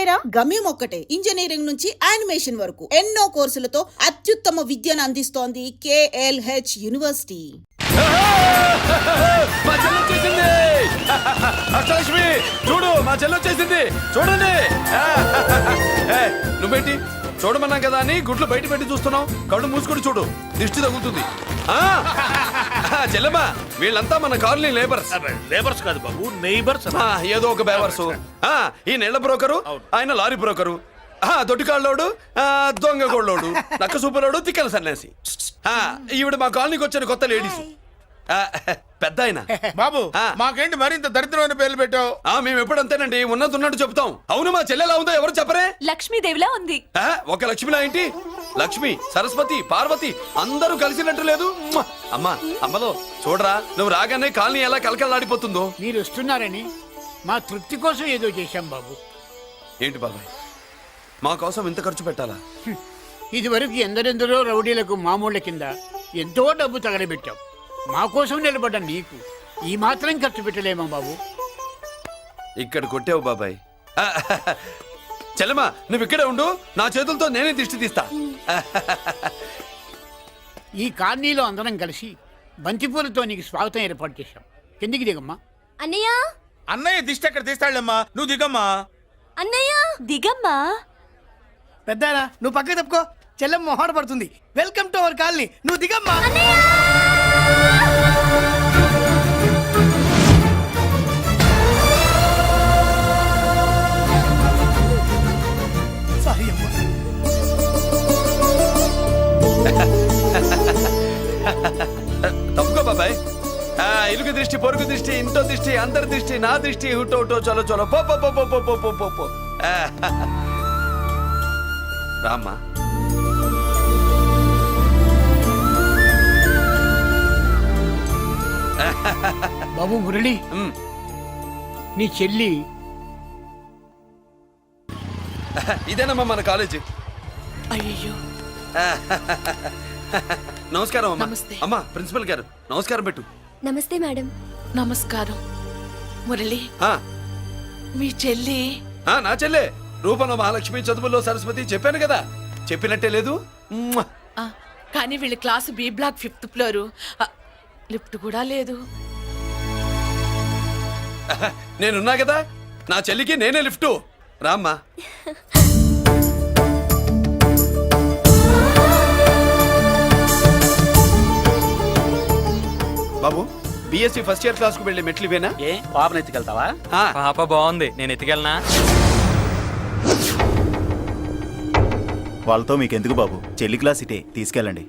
పేరా? గమ్యం ఒక్కటే, ఇంజనీరింగ్ నుంచి యానిమేషన్ వరకు ఎన్నో కోర్సులతో అత్యుత్తమ విద్యను అందిస్తోంది KLH యూనివర్సిటీ. మా చెల్లి వచ్చేసింది. అష్టలక్ష్మి చూడు, మా చెల్లి వచ్చేసింది చూడండి. నువ్వేంటి చూడమన్నాం కదా అని గుడ్లు బయట పెట్టి చూస్తున్నావు? కళ్ళు మూసుకొని చూడు, దిష్టి తగ్గుతుంది. చెల్లెమ్మా, వీళ్ళంతా మన కాలనీ లేబర్స్. లేబర్స్ కాదు బాబు, నైబర్స్. ఏదో ఒక బేవర్సు. ఈ నెల బ్రోకరు, ఆయన లారీ బ్రోకరు, దొడ్డికాళ్ళోడు, దొంగ గోళ్ళోడు, నక్క సూపరోడు, తిక్కల సన్యాసి. ఈవిడ మా కాలనీకి వచ్చిన కొత్త లేడీస్. పెద్ద ఆయన. బాబు మాకేంటి మరింత దరిద్రమైన పేర్లు పెట్టావు? మేము ఎప్పుడంతేనండి, ఉన్నట్టు చెప్తాం. అవును, మా చెల్లెలా ఉందో ఎవరు చెప్పరే? లక్ష్మీదేవిలా ఉంది. ఒక లక్ష్మిలా ఏంటి? లక్ష్మి, సరస్వతి, పార్వతి అందరూ కలిసినట్టు లేదు. అమ్మా, అమ్మలో చూడరా, నువ్వు రాగానే కాలనీ ఎలా కలకలాడిపోతుందో. మీరు వస్తున్నారని మా తృప్తి కోసం ఏదో చేశాం బాబు. ఏంటి బాబాయ్, మా కోసం ఇంత ఖర్చు పెట్టాలా? ఇదివరకు ఎందరెందరో రౌడీలకు మామూళ్ళ కింద ఎంతో డబ్బు తగలబెట్టాం. మా కోసం నిలబడ్డ నీకు ఈ మాత్రం ఖర్చు పెట్టలేమా బాబు? ఇక్కడ కొట్టావు బాబాయ్. చెల్లెమ్మా, నువ్వు ఇక్కడే ఉండు, నా చేతులతో నేనే దిష్టి తీస్తా. ఈ కాలనీలో అందరం కలిసి బంతిపూలతో నీకు స్వాగతం ఏర్పాటు చేశాం. కిందికి దిగమ్మా. అన్నయ్య, అన్నయ్య దిష్టి ఎక్కడ తీస్తాడమ్మా, నువ్వు దిగమ్మా. అన్నయ్య దిగమ్మా. పెద్దారా, నువ్వు పక్కకి తప్పుకో, చెల్లెమ్మ మొహాట పడుతుంది. వెల్కమ్ టు అవర్ కాలనీ, నువ్వు దిగమ్మా. సారీ అమ్మా. తప్పుకో బాబాయ్. ఇరుగు దృష్టి, పొరుగు దృష్టి, ఇంటో దృష్టి, అందరి దృష్టి, నా దృష్టి, హుటో హుటో చలో చలో పో పో పో పో పో పో పో పో. రామ్మా. బాబు మురళి, నీ చెల్లి. ఇదేనమ్మా మన కాలేజీ. అయ్యో, నమస్కారం అమ్మా. నమస్తే. అమ్మా, ప్రిన్సిపల్ గారు నమస్కారం పెట్టు. నమస్తే మేడం. నమస్కారం. మురళి, మీ చెల్లి? నా చెల్లె రూపంలో మహాలక్ష్మి, చదువుల్లో సరస్వతి. చెప్పాను కదా, చెప్పినట్టే లేదు. కానీ వీళ్ళ class B block 5th floor, lift కూడా లేదు. నేనున్నా కదా, నా చెల్లికి నేనే లిఫ్ట్. రామ్మా. బాబు, బిఎస్సి ఫస్ట్ ఇయర్ క్లాస్ కు వెళ్ళి మెట్లు ఇవేనా? ఏ పాపను ఎత్తుకెళ్తావా? పాప బాగుంది, నేను ఎత్తుకెళ్ళనా? వాళ్ళతో మీకెందుకు బాబు, చెల్లి క్లాస్ ఇటే, తీసుకెళ్ళండి.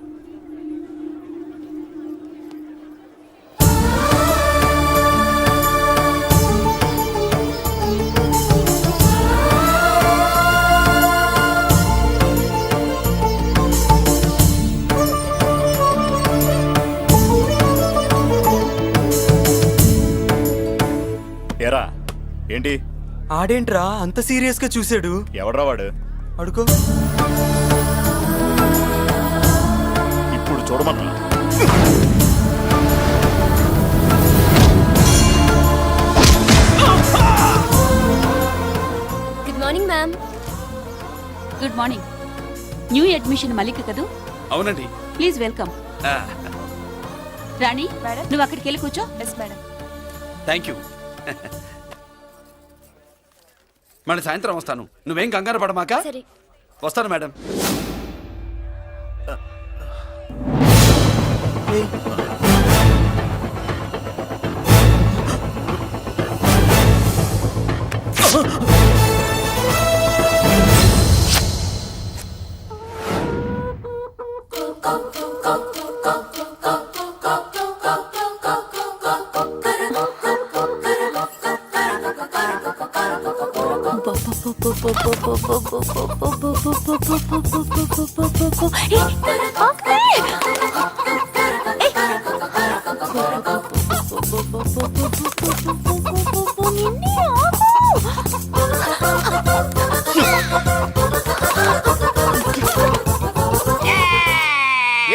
ఎరా ఏంటి? ఆడేంట్రా అంత సీరియస్ గా చూసాడు? ఎవడ్రా వాడు? అడుకో. ఇప్పుడు చూడమన్నా. Good morning ma'am. Good morning. New admission Mallika కదూ? అవునండి. Please welcome. రాణి, నువ్వు అక్కడికి వెళ్ళి కూర్చో. Yes madam. Thank you. మళ్ళీ సాయంత్రం వస్తాను, నువ్వేం కంగారు పడమాక. సరే. వస్తాను మేడం.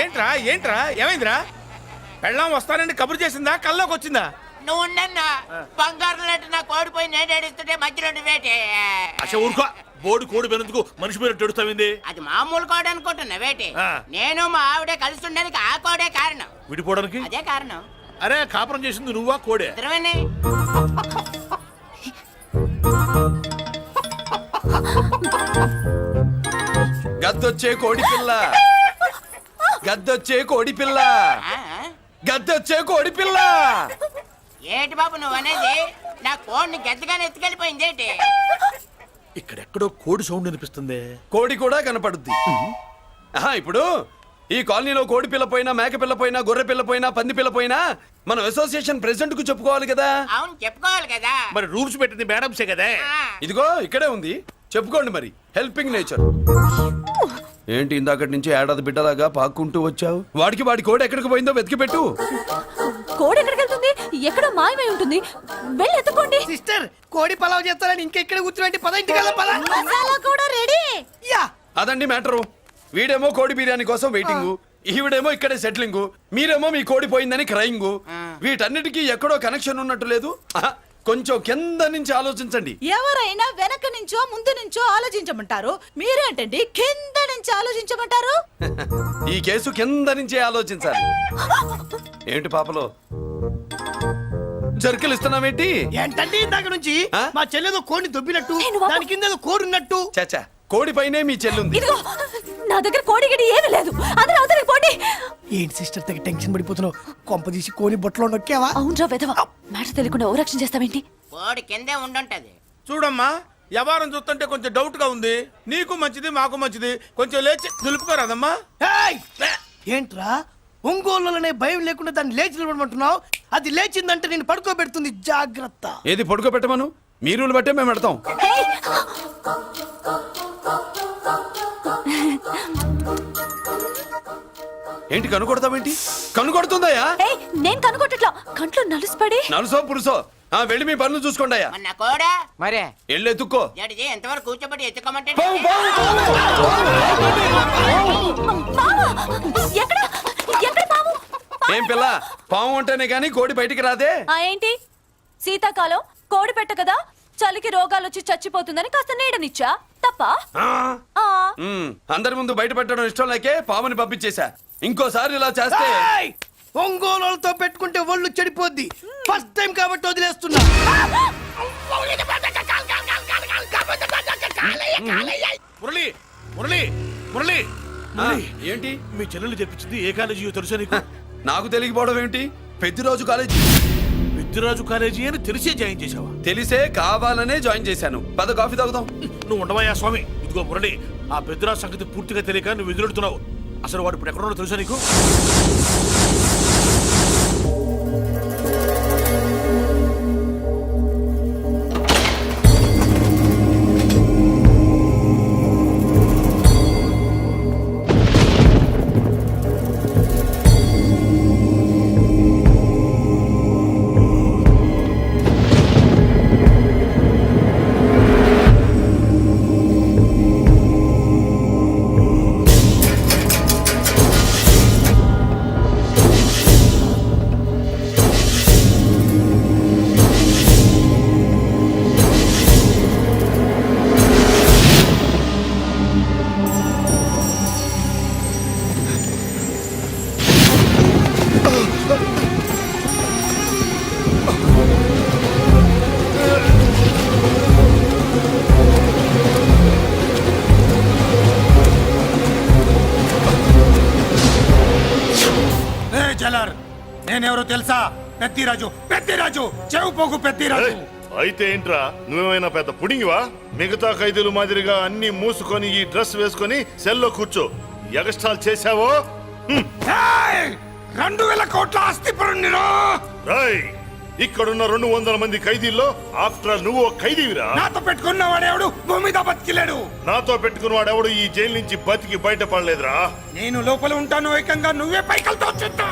ఏంట్రా ఏంట్రా ఏమైందిరా? పెళ్ళాం వస్తానండి కబురు చేసిందా, కల్లోకి వచ్చిందా? నువ్వు బంగారం లాంటి నాకు ఓడిపోయి నేను ఏడుస్తుంటే మధ్యలో నువ్వేటే. అసలు ఊరుకో, బోర్డు కోడి పెనందుకు మనిషి మీద తెడుస్తావింది. అది మామూలు కోడి అనుకుంటున్నావేటి? ఆ. నేను మా ఆవిడే కలిసి ఉండడానికి ఆ కోడే కారణం. విడిపోవడానికి అదే కారణం. అరే కాపురం చేసింది నువ్వా కోడే? ఇద్దరమేనే. గద్దొచ్చే కోడి పిల్ల, గద్దొచ్చే కోడి పిల్ల, ఆ? గద్దొచ్చే కోడి పిల్ల. ఏటి బాబు నువ్వు అనేది? నా కోడిని గెద్దగానే ఎత్తుకెళ్ళిపోయింది ఏంటి? ఇక్కడెక్కడో కోడి సౌండ్ అనిపిస్తుంది. కోడి కూడా కనపడుద్ది. ఆహా, ఇప్పుడు ఈ కాలనీలో కోడి పిల్ల పోయినా, మేక పిల్ల పోయినా, గొర్రె పిల్ల పోయినా, పంది పిల్ల పోయినా మనం అసోసియేషన్ ప్రెసిడెంట్ కు చెప్పుకోవాలి కదా. అవును చెప్పుకోవాలి కదా. మరి రూల్స్ పెట్టింది మేడమ్సే కదా. ఆ. ఇదిగో ఇక్కడే ఉంది, చెప్పుకోండి మరి. Helping nature. ఏంటి ఇందాకటి నుంచి ఏడాది బిడ్డలాగా పాక్కుంటూ వచ్చావు? వాడికి వాడి కోడి ఎక్కడికి పోయిందో వెతికి పెట్టు. కోడి ఎక్కడికి వెళ్తుంది? ఎక్కడో మాయమై ఉంటుంది. వెళ్ళి ఎత్తుకోండి. సిస్టర్ కోడి పలావ్ చేస్తారని ఇంకెక్కడ కూర్చోండి. పద ఇంటికి పద. మసాలా కూడా రెడీ. యా అదండి మ్యాటరు. వీడేమో కోడి బిర్యానీ కోసం వెయిటింగ్, ఈవిడేమో ఇక్కడే సెటిలింగ్, మీరేమో మీ కోడి పోయిందని క్రయింగ్. వీటన్నిటికీ ఎక్కడో కనెక్షన్ ఉన్నట్టు లేదు. ఆహా, కొంచెం కింద నుంచి ఆలోచించండి. ఎవరైనా వెనక నుంచో ముందు నుంచో ఆలోచించమంటారు, మీరేంటండి కింద నుంచి ఆలోచించమంటారు? ఈ కేసు కింద నుంచే ఆలోచించాలి. ఏంటి పాపలో జర్కలు ఇస్తున్నావేంటి? ఏంటండి ఇందాక నుంచి ఆ? మా చెల్లెదో కోడిని దొబ్బినట్టు, నేను వాపు- దాని కింద ఏదో కోడి ఉన్నట్టు. చాచా, కోడి పైనే మీ చెల్లుంది. ఇదిగో నా దగ్గర కోడి గిడి ఏమీ లేదు. అందరూ అవతలికి పోండి. ఏంటి సిస్టర్ తెగ టెన్షన్ పడిపోతున్నావు? కొంప తీసి కోడి బొట్టలో నొక్కావా? అవునరా వెధవ, మ్యాటర్ తెలియకుండా ఓ రక్షణ చేస్తావేంటి? కోడి కిందే ఉండుంటది. చూడమ్మా, వ్యవహారం చూస్తుంటే కొంచెం డౌట్ గా ఉంది. నీకు మంచిది, మాకు మంచిది. కొంచెం లేచి నిలుపుకోరాదమ్మా. ఏయ్! ఏంట్రా ఒంగోలులోనే భయం లేకుండా దాన్ని లేచి నిలబడమంటున్నావు? అది లేచిందంటే నేను పడుకోబెడుతుంది. జాగ్రత్త. ఏది పడుకోబెట్టమను, మీ రూల్ బట్టే మేము పెడతాం. ఏంటి కనుకొడతావేంటి? కనుకొడుతుందయ్యా? ఏయ్, నేను కనుగొట్టట్లా. కంట్లో నలుసుపడి. నలుసో పురుసో వెళ్ళి మీ పనులు చూసుకోండి అయ్యా. మన కోడా మరే వెళ్ళి ఎత్తుక్కో. జడిజీ ఎంతవరకు కూర్చోబెట్టి ఎత్తుకోమంటే పావు, పావు, పాము! ఎక్కడ ఎక్కడ పాము? ఏం పిల్ల, పాము అంటేనే గాని కోడి బయటికి రాదే. ఆ ఏంటి? శీతాకాలం కోడి పెట్ట కదా, చలికి రోగాలు వచ్చి చచ్చిపోతుందని కాస్త నీడనిచ్చా. తప్ప? ఆ? ఆ. అందరి ముందు బయట పెట్టడం ఇష్టం లేకే పాముని పంపించేశా. ఇంకోసారి ఇలా చేస్తే ఏయ్! ఒంగోలులతో పెట్టుకుంటే ఒళ్ళు చెడిపోద్ది. ఫస్ట్ టైం కాబట్టి వదిలేస్తున్నా. మురళి మురళి మురళి ఆ, ఏంటి మీ చెల్లెలు చెప్పించింది ఏ కాలేజీ తెలుసా నీకు? నాకు తెలియకపోవడం ఏంటి? పెద్దిరాజు కాలేజీ. విద్యరాజు కాలేజీ అని తెలిసే జాయిన్ చేసావా? తెలిసే కావాలనే జాయిన్ చేశాను. పద కాఫీ తాగుదాం. నువ్వు ఉండవయ్యా స్వామి. ఇదిగో మురళి, ఆ పెద్దరాజు సంగతి పూర్తిగా తెలియక నువ్వు ఎదురెడుతున్నావు. అసలు వాడు ఇప్పుడు ఎక్కడున్నాడో తెలుసా నీకు? నేనెవరో తెలుసా? పెద్దిరాజు, పెద్దిరాజు, చెవు పోగు పెద్దిరాజు. అయితే ఏంట్రా, నువ్వేమైనా పెద్ద పుడింగివా? మిగతా ఖైదీలు మాదిరిగా అన్ని మూసుకొని ఈ డ్రెస్ వేసుకొని సెల్లో కూర్చో. ఎగస్ట్రాల్ చేశావో 2000 కోట్ల ఆస్తి పరుణ్ణిరో. రాయ్, ఇక్కడున్న 200 మంది ఖైదీల్లో ఆఫ్టర్ నువ్వు ఒక ఖైదీవిరా. నాతో పెట్టుకున్న వాడేవాడు భూమి మీద బతికిలేడు. నాతో పెట్టుకున్న వాడెవడు ఈ జైలు నుంచి బతికి బయటపడలేదురా. నేను లోపల ఉంటాను, ఏకంగా నువ్వే పైకలతో వచ్చేస్తా.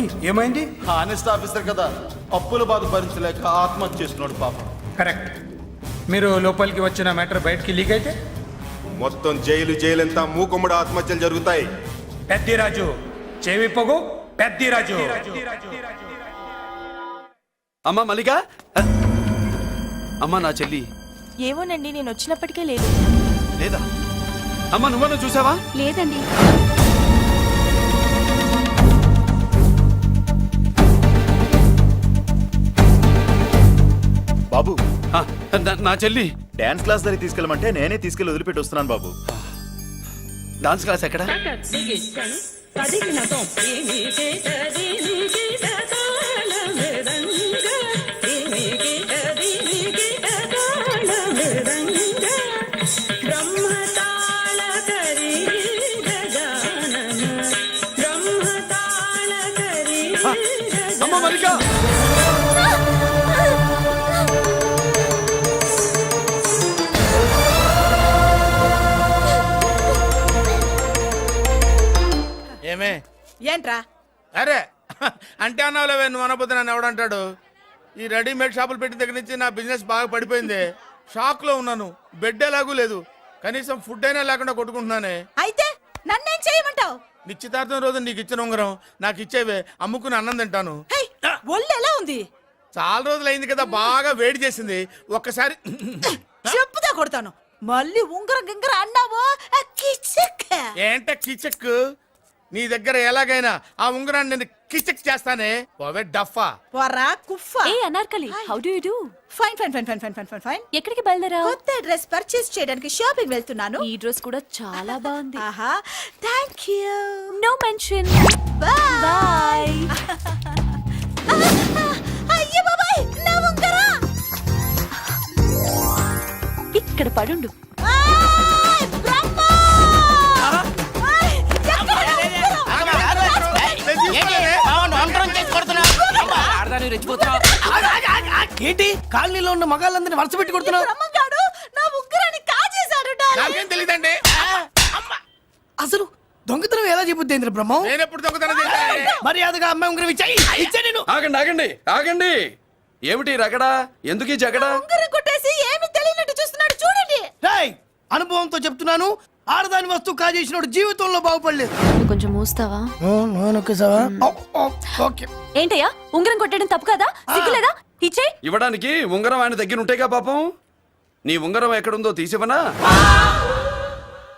ఓయ్ ఏమైంది? హానెస్ట్ ఆఫీసర్ కదా, అప్పుల బాధ భరించలేక ఆత్మహత్య చేసుకున్నాడు పాపం. కరెక్ట్. మీరు లోపలికి వచ్చిన మ్యాటర్ బయటికి లీక్ అయితే మొత్తం జైలు అంతా మూకుమ్మడి ఆత్మహత్యలు జరుగుతాయి. పెద్దిరాజు చెవి పొగు పెద్దిరాజు. అమ్మా మల్లిక, అమ్మా నా చెల్లి ఏమోనండి, నేను వచ్చినప్పటికే లేదు. లేదా? అమ్మా నువ్వన్నా చూసావా? లేదండి. బాబు, ఆ, నా చెల్లి డాన్స్ క్లాస్ దగ్గర తీసుకెళ్ళమంటే నేనే తీసుకెళ్ళి వదిలిపెట్టి వస్తున్నాను బాబు. డాన్స్ క్లాస్ ఎక్కడ? అమ్మ మల్లిక, ఏమే ఏంట్రా? అరే అంటే అన్నావులేవే, నువ్వు అనబోతే నన్ను ఎవడంటాడు. ఈ రెడీమేడ్ షాపులు పెట్టిన దగ్గర నుంచి నా బిజినెస్ బాగా పడిపోయింది. షాక్ లో ఉన్నాను, బెడ్ ఎలాగూ లేదు, కనీసం ఫుడ్ అయినా లేకుండా కొట్టుకుంటున్నానే. అయితే నన్నేం చేయమంటావు? నిశ్చితార్థం రోజు నీకు ఇచ్చిన ఉంగరం నాకు ఇచ్చేవే, అమ్ముకుని అన్నం తింటాను. ఒళ్ళు ఎలా ఉంది? చాలా రోజులు అయింది కదా, బాగా వేడి చేసింది. ఒక్కసారి చెప్పుదా కొడతాను. మళ్ళీ ఉంగరం గింగర అన్నావో ఏంట కిచక్, నీ దగ్గర ఎలాగైనా ఆ ఉంగరాన్ని నేను కిచక్ చేస్తానే. పోవే డఫా. వరా కుఫా. ఏ Anarkali, how do you do? Fine fine fine fine fine fine fine fine. ఎక్కడికి బయలుదేరావు? కొత్త డ్రెస్ పర్చేస్ చేయడానికి షాపింగ్ వెళ్తున్నాను. ఈ డ్రెస్ కూడా చాలా బాగుంది. ఆహా, థాంక్యూ. No mention. బాయ్. అయ్యో బాబాయ్, నా ఉంగరా ఇక్కడ పడుండు. ఏంటి కాలనీలో ఉన్న మగాళ్ళందరినీ వరుస పెట్టి కొడుతున్నావు? బ్రహ్మంగాడు నా ఉంగరాన్ని కాజేశాడు. నాకేం తెలియదండి. అసలు దొంగతనం ఎలా చెబుద్ది బ్రహ్మం? నేను ఎప్పుడు దొంగతనం చేశాను? మర్యాదగా అమ్మాయి ఉంగరం ఇచ్చా నేను. ఆగండి ఆగండి ఆగండి. ఏమిటి రగడా? ఎందుకు ఈ జగడా? ఉంగరం కొట్టేసి ఏమీ తెలియనట్టు చూస్తున్నాడు, చూడండి. రేయ్, అనుభవంతో చెప్తున్నాను, ఆడదాని వస్తువు కాజేసినోడు జీవితంలో బాగుపడలేదు. కొంచెం మూస్తావా? ఓకే. ఏంటయ్యా, ఉంగరం కొట్టడం తప్పు కదా? సిగ్గులేదా? ఇచ్చే. ఇవ్వడానికి ఉంగరం ఆయన దగ్గర ఉంటేగా పాపం. నీ ఉంగరం ఎక్కడుందో తీసివనా?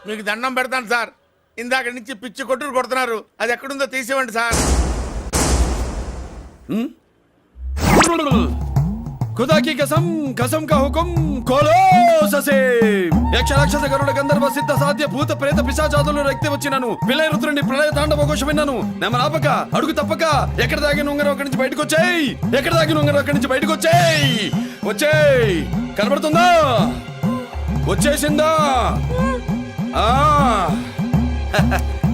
మీకు దండం పెడతాను సార్, ఇందాక నుంచి పిచ్చి కొట్టుడు కొడుతున్నారు, అది ఎక్కడుందో తీసివ్వండి సార్. खुदा की कसम, कसम का हुकुम, खोलो ससे. యక్ష రాక్షస గరుడ గంధర్వ సిద్ధ సాధ్య భూత ప్రేత పిశాచాదులను రక్తి వచ్చినాను. విలయ రుద్రుని ప్రళయ తాండవ ఘోష విన్నాను. నెమరాపక అడుగు తప్పక ఎక్కడ దాగిన ఉంగరం అక్కడి నుంచి బయటకు వచ్చేయ్. ఎక్కడ దాగిన ఉంగరం అక్కడి నుంచి బయటకు వచ్చేయ్. వచ్చేయ్. కనబడుతుందా? వచ్చేసిందా? ఆ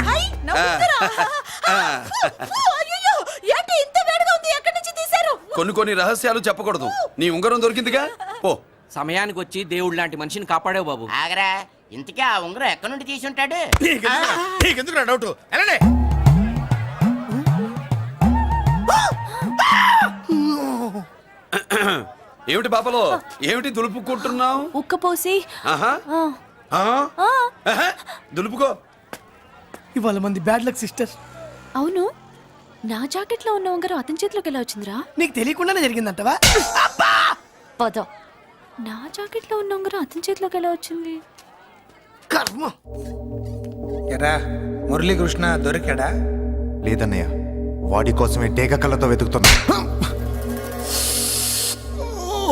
హై, నా ఉంగరం. అయ్యో, ఏంటి ఇంత వేడిగా ఉంది? ఎక్కడి నుంచి తీశారు? కొన్ని రహస్యాలు చెప్పకూడదు. నీ ఉంగరం దొరికిందిగా, పో. సమయానికి వచ్చి దేవుడు లాంటి మనిషిని కాపాడావు బాబు. ఆగరా, ఇంతకీ ఆ ఉంగరం ఎక్కడి నుండి తీసి ఉంటాడు? నీకెందుకు డౌట్? ఎలానే ఏమిటి పాపలో, ఏమిటి దులుపుకుంటున్నావు? ఉక్కపోసి. ఆహా. దులుపుకో. ఇవాళ మంది బ్యాడ్ లక్ సిస్టర్. అవును, నా జాకెట్ లో ఉన్న ఉంగరం అతని చేతిలోకి ఎలా వచ్చిందిరా? నీకు తెలియకుండానే జరిగిందంటవా? పద. నా జాకెట్ లో ఉన్న ఉంగరం అతని చేతిలోకి ఎలా వచ్చింది? కర్మ. ఎరా మురళీకృష్ణ దొరికాడా? లేదన్నయ్య, వాడి కోసమే డేగ కళ్ళతో వెతుకుతున్నా.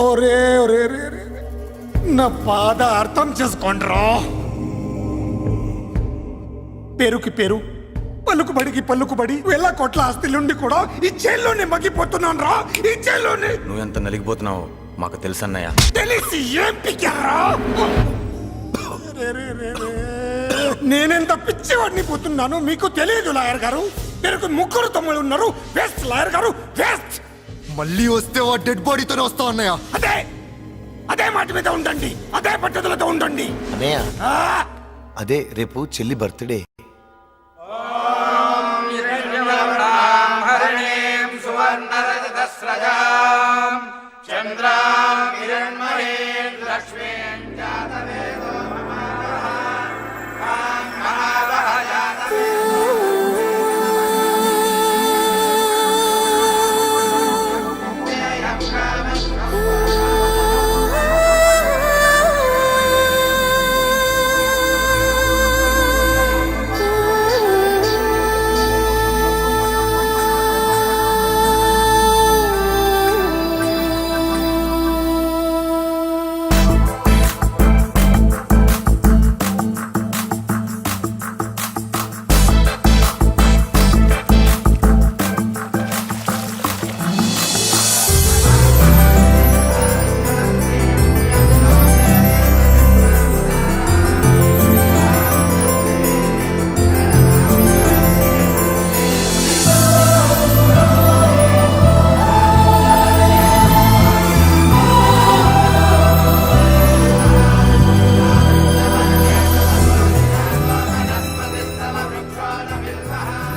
ఒరే ఒరే రే రే, నా బాధ అర్థం చేసుకోండిరా. పేరుకి పేరు, పలుకుబడికి పలుకుబడి, వేల కోట్ల ఆస్తిలుండి కూడా ఈ జైల్లోనే మగ్గిపోతున్నాను రా. ఈ జైల్లోనే. నువ్వెంత నలిగిపోతున్నావు మాకు తెలుసన్నయ్య. తెలిసి ఏం పిక్కారా? నేనెంత పిచ్చివాడిని పోతున్నాను మీకు తెలియదు లాయర్ గారు. మీరు ముగ్గురు తమ్ముళ్ళు ఉన్నారు. వేస్ట్ లాయర్ గారు, వేస్ట్. మళ్ళీ వస్తే ఆ డెడ్ బాడీతోనే వస్తావు అన్నయ్య. అదే మాట మీద ఉండండి, అదే పట్టుదలతో ఉండండి. అన్నయ్య, అదే రేపు చెల్లి బర్త్డే.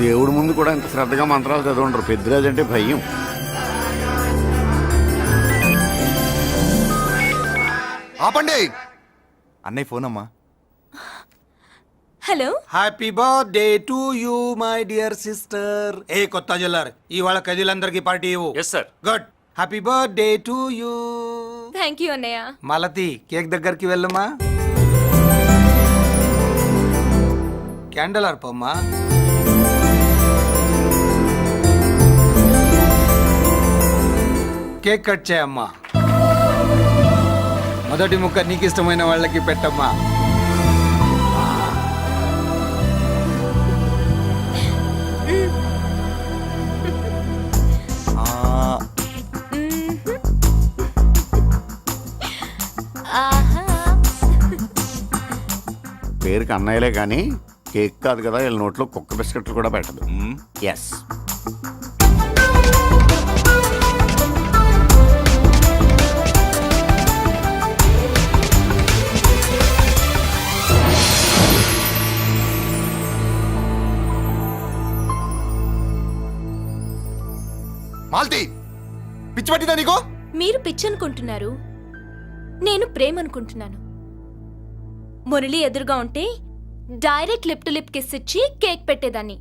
దేవుడి ముందు కూడా ఇంత శ్రద్ధగా మంత్రాలు చదవంటారు. పెద్దరాజు అంటే భయం. ఆపండి. అన్నయ్య ఫోన్ అమ్మా. Hello. Happy birthday to you my dear sister. ఏ కొత్త జల్లర్ ఇవాళ కజిలందరికీ పార్టీ ఇవ్వు. Yes sir. Good. Happy birthday to you. Thank you అన్నయ్య. మాలతి కేక్ దగ్గరికి వెళ్ళమ్మా. క్యాండల్ అర్పమ్మా. కేక్ కట్ చేయమ్మా. మొదటి ముక్క నీకు ఇష్టమైన వాళ్ళకి పెట్టమ్మా. పేరుకి అన్నయ్యలే కానీ కేక్ కాదు కదా, వీళ్ళ నోట్లో కుక్క బిస్కెట్లు కూడా పెట్టదు. ఎస్. మాల్తి, పిచ్చి పట్టిందా నీకు? మీరు పిచ్చి అనుకుంటున్నారు, నేను ప్రేమ అనుకుంటున్నాను. మురళి ఎదురుగా ఉంటే direct lip to lip kiss ఇచ్చి కేక్ పెట్టేదాన్ని.